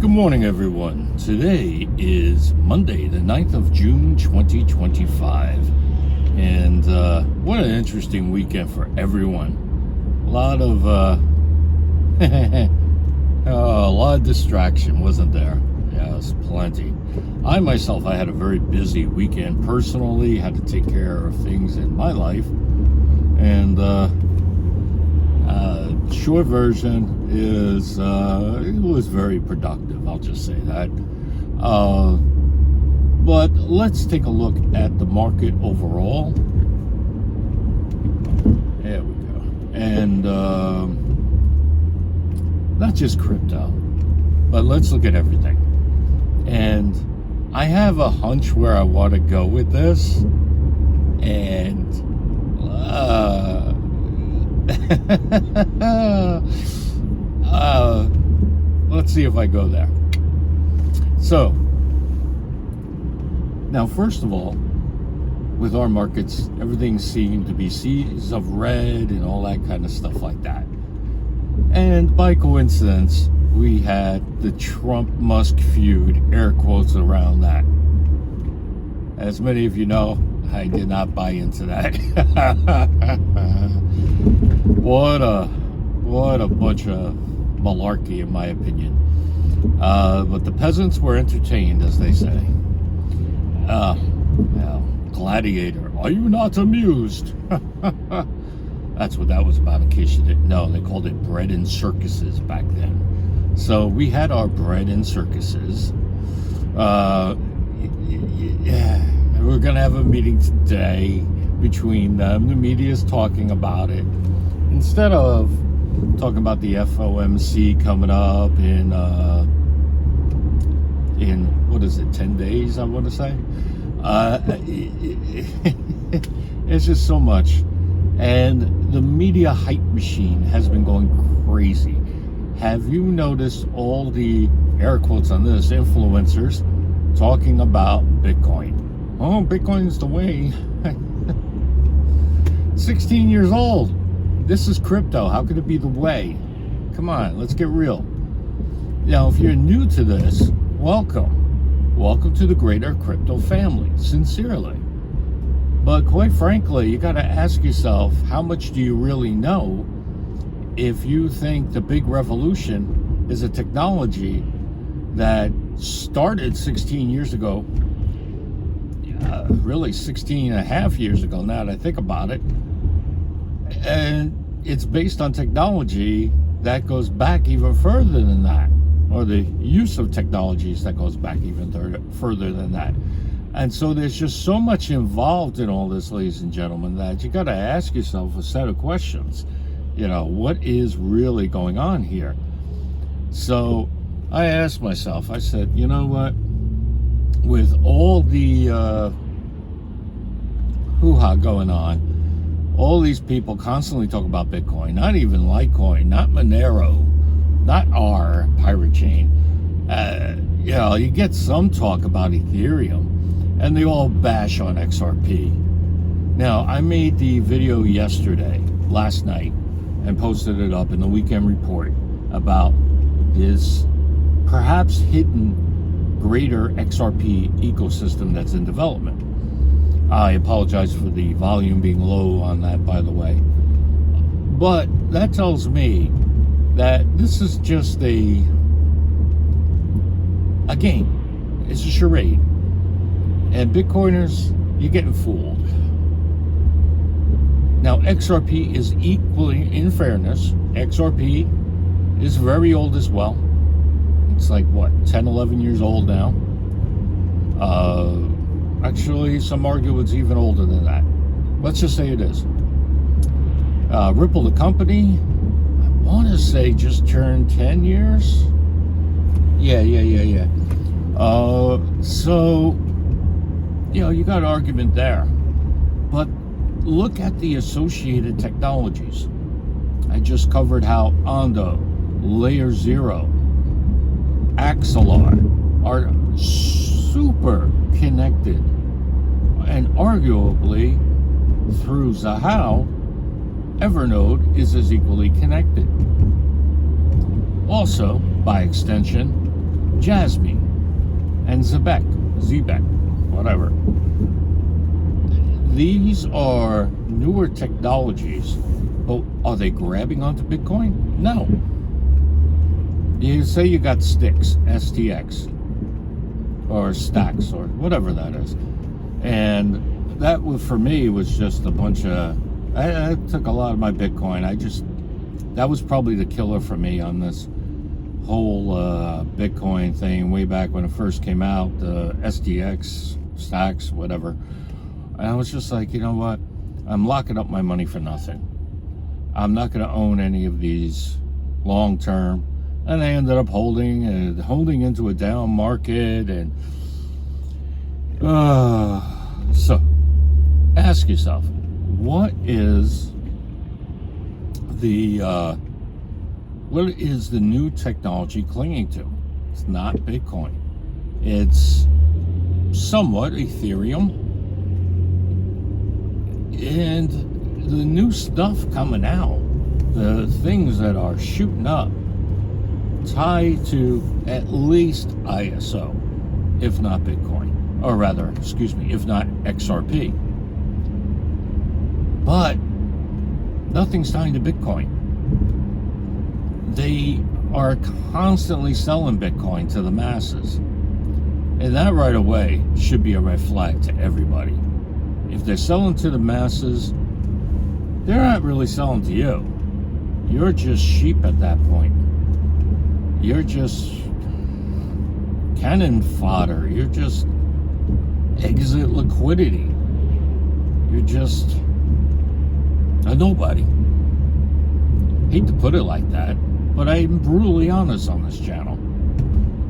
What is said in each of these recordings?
Good morning, everyone. Today is Monday, the 9th of June, 2025. And what an interesting weekend for everyone. A lot of a lot of distraction, wasn't there? Yes, plenty. I had a very busy weekend personally, had to take care of things in my life. And short version is it was very productive, I'll just say that. But let's take a look at the market overall. There we go. And not just crypto, but let's look at everything. And I have a hunch where I want to go with this. And let's see if I go there. So, now first of all, with our markets, everything seemed to be seas of red and all that kind of stuff like that. And by coincidence, we had the Trump-Musk feud, air quotes around that. As many of you know, I did not buy into that. What a bunch of malarkey, in my opinion. But the peasants were entertained, as they say. Gladiator, are you not amused? That's what that was about, in case you didn't know. They called it bread and circuses back then. So we had our bread and circuses. Yeah. We're going to have a meeting today between them. The media is talking about it. Instead of talking about the FOMC coming up in what is it, 10 days, I want to say. It's just so much. And the media hype machine has been going crazy. Have you noticed all the, air quotes on this, influencers talking about Bitcoin? Oh, Bitcoin's the way. 16 years old. This is crypto. How could it be the way? Come on, let's get real. Now, if you're new to this, welcome. Welcome to the greater crypto family, sincerely. But quite frankly, you got to ask yourself, how much do you really know if you think the big revolution is a technology that started 16 years ago, really 16 and a half years ago now that I think about it, and it's based on technology that goes back even further than that, or the use of technologies that goes back even further than that. And so there's just so much involved in all this, ladies and gentlemen, that you got to ask yourself a set of questions. You know, what is really going on here? So I asked myself, I said, you know what, with all the hoo-ha going on, all these people constantly talk about Bitcoin, not even Litecoin, not Monero, not our pirate chain. You get some talk about Ethereum, and they all bash on XRP. Now, I made the video last night, and posted it up in the weekend report about this perhaps hidden greater XRP ecosystem that's in development. I apologize for the volume being low on that, by the way. But that tells me that this is just a game. It's a charade. And Bitcoiners, you're getting fooled. Now, XRP is equally, in fairness, XRP is very old as well. It's like, what, 10, 11 years old now? Actually, some argue it's even older than that. Let's just say it is. Ripple, the company, I want to say just turned 10 years. Yeah. So, you got an argument there. But look at the associated technologies. I just covered how Ondo, Layer 0, Axelar are super connected, and arguably through Zahao, Evernode is as equally connected. Also, by extension, Jasmine, and Zebek, whatever. These are newer technologies, but are they grabbing onto Bitcoin? No. You say you got sticks, STX, or stacks, or whatever that is. And that, for me, was just a bunch of... I took a lot of my Bitcoin. That was probably the killer for me on this whole Bitcoin thing way back when it first came out, the STX, stacks, whatever. And I was just like, you know what? I'm locking up my money for nothing. I'm not going to own any of these long term. And I ended up holding into a down market. And so ask yourself, what is the new technology clinging to? It's not Bitcoin. It's somewhat Ethereum. And the new stuff coming out, the things that are shooting up, tied to at least ISO, if not Bitcoin, or rather, if not XRP. But nothing's tied to Bitcoin. They are constantly selling Bitcoin to the masses. And that right away should be a red flag to everybody. If they're selling to the masses, they're not really selling to you. You're just sheep at that point. You're just cannon fodder. You're just exit liquidity. You're just a nobody. Hate to put it like that, but I'm brutally honest on this channel.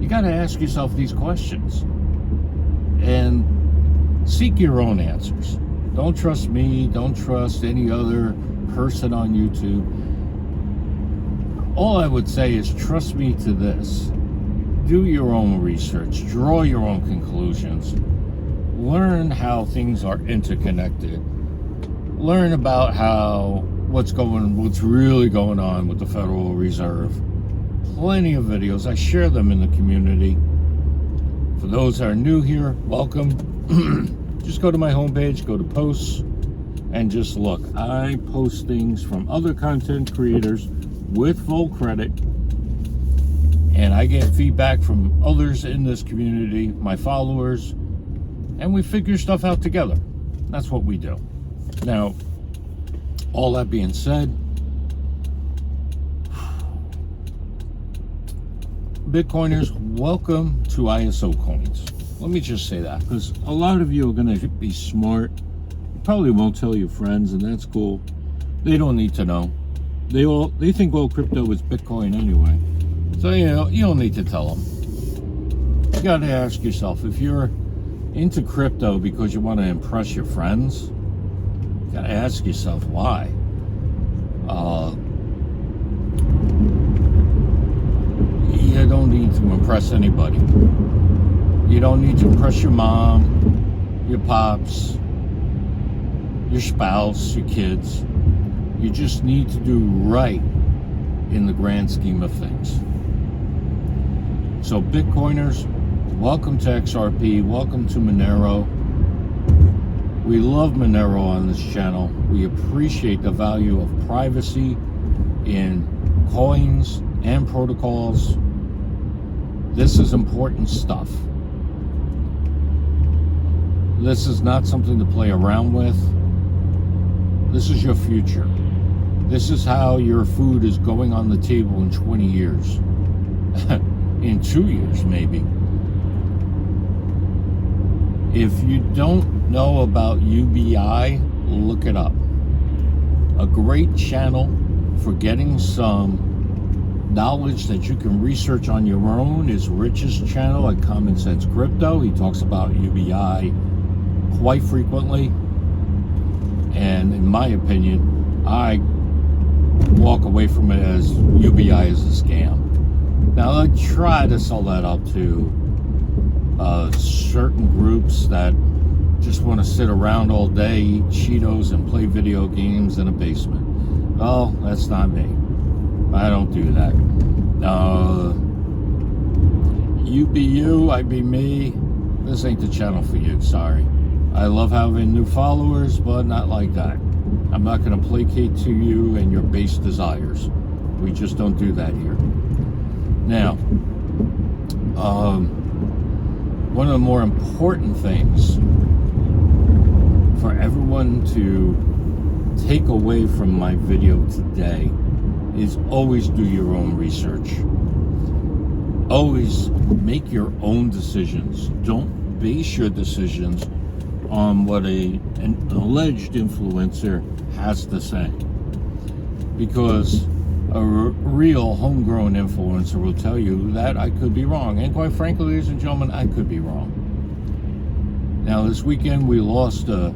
You got to ask yourself these questions and seek your own answers. Don't trust me. Don't trust any other person on YouTube. All I would say is trust me to this. Do your own research. Draw your own conclusions. Learn how things are interconnected. Learn about what's really going on with the Federal Reserve. Plenty of videos. I share them in the community. For those that are new here, welcome. Just go to my homepage, go to posts, and just look. I post things from other content creators with full credit, and I get feedback from others in this community, my followers, and we figure stuff out together. That's what we do. Now, all that being said, Bitcoiners, welcome to ISO coins. Let me just say that, because a lot of you are going to be smart. You probably won't tell your friends, and that's cool. They don't need to know. They think all crypto is Bitcoin anyway. So, you don't need to tell them. You got to ask yourself, if you're into crypto because you want to impress your friends, you got to ask yourself why. You don't need to impress anybody. You don't need to impress your mom, your pops, your spouse, your kids. You just need to do right in the grand scheme of things. So Bitcoiners, welcome to XRP, welcome to Monero. We love Monero on this channel. We appreciate the value of privacy in coins and protocols. This is important stuff. This is not something to play around with. This is your future. This is how your food is going on the table in 20 years. In 2 years, maybe. If you don't know about UBI, look it up. A great channel for getting some knowledge that you can research on your own is Rich's channel at Common Sense Crypto. He talks about UBI quite frequently, and in my opinion, I walk away from it as UBI is a scam. Now, I try to sell that up to certain groups that just want to sit around all day, eat Cheetos, and play video games in a basement. Well, that's not me. I don't do that. You be you, I be me. This ain't the channel for you, sorry. I love having new followers, but not like that. I'm not going to placate to you and your base desires. We just don't do that here. Now, one of the more important things for everyone to take away from my video today is always do your own research. Always make your own decisions. Don't base your decisions on what an alleged influencer has to say. Because a real homegrown influencer will tell you that I could be wrong. And quite frankly, ladies and gentlemen, I could be wrong. Now, this weekend we lost a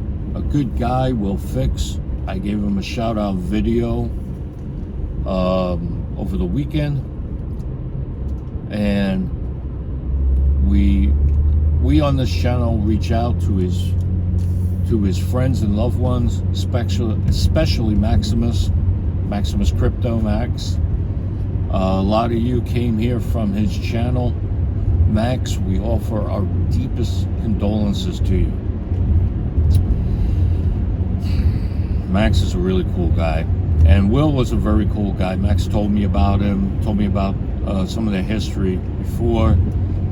good guy, Will Fix. I gave him a shout out video over the weekend. And we on this channel reach out to his friends and loved ones, especially Maximus Crypto Max. A lot of you came here from his channel. Max, we offer our deepest condolences to you. Max is a really cool guy, and Will was a very cool guy. Max told me about him, told me about some of the history before,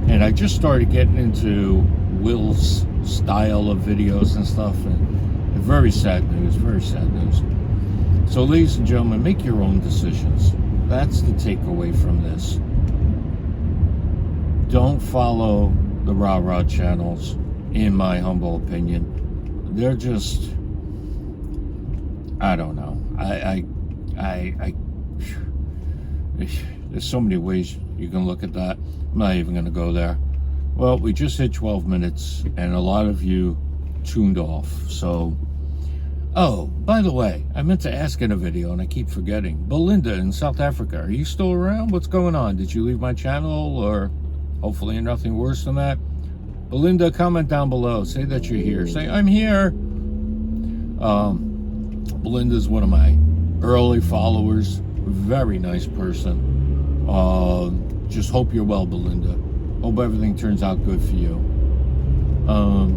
and I just started getting into Will's style of videos and stuff, and very sad news. So ladies and gentlemen, make your own decisions. That's the takeaway from this. Don't follow the rah-rah channels, in my humble opinion. They're just, I don't know. There's so many ways you can look at that. I'm not even going to go there. Well, we just hit 12 minutes, and a lot of you tuned off. So, oh, by the way, I meant to ask in a video, and I keep forgetting. Belinda in South Africa, are you still around? What's going on? Did you leave my channel, or hopefully nothing worse than that? Belinda, comment down below. Say that you're here. Say, I'm here. Belinda's one of my early followers. Very nice person. Just hope you're well, Belinda. Hope everything turns out good for you.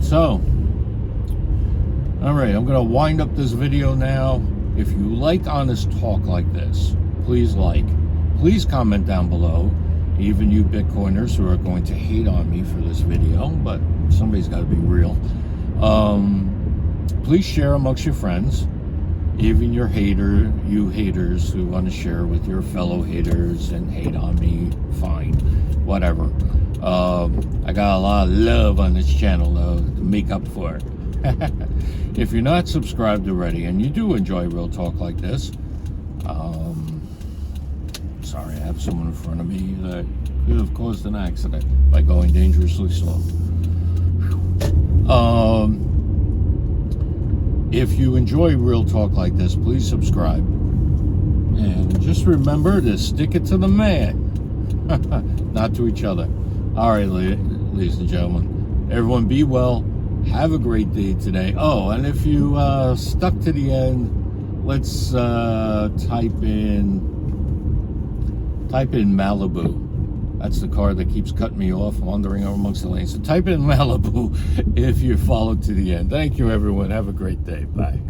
So, all right, I'm gonna wind up this video now. If you like honest talk like this, please comment down below. Even you Bitcoiners who are going to hate on me for this video, but somebody's got to be real. Please share amongst your friends. Even you haters who want to share with your fellow haters and hate on me, fine, whatever. I got a lot of love on this channel though to make up for it. If you're not subscribed already and you do enjoy real talk like this, sorry, I have someone in front of me that could have caused an accident by going dangerously slow. If you enjoy real talk like this, please subscribe. And just remember to stick it to the man, not to each other. All right, ladies and gentlemen, everyone be well. Have a great day today. Oh, and if you stuck to the end, let's type in Malibu. That's the car that keeps cutting me off, wandering amongst the lanes. So type in Malibu if you followed to the end. Thank you, everyone. Have a great day. Bye.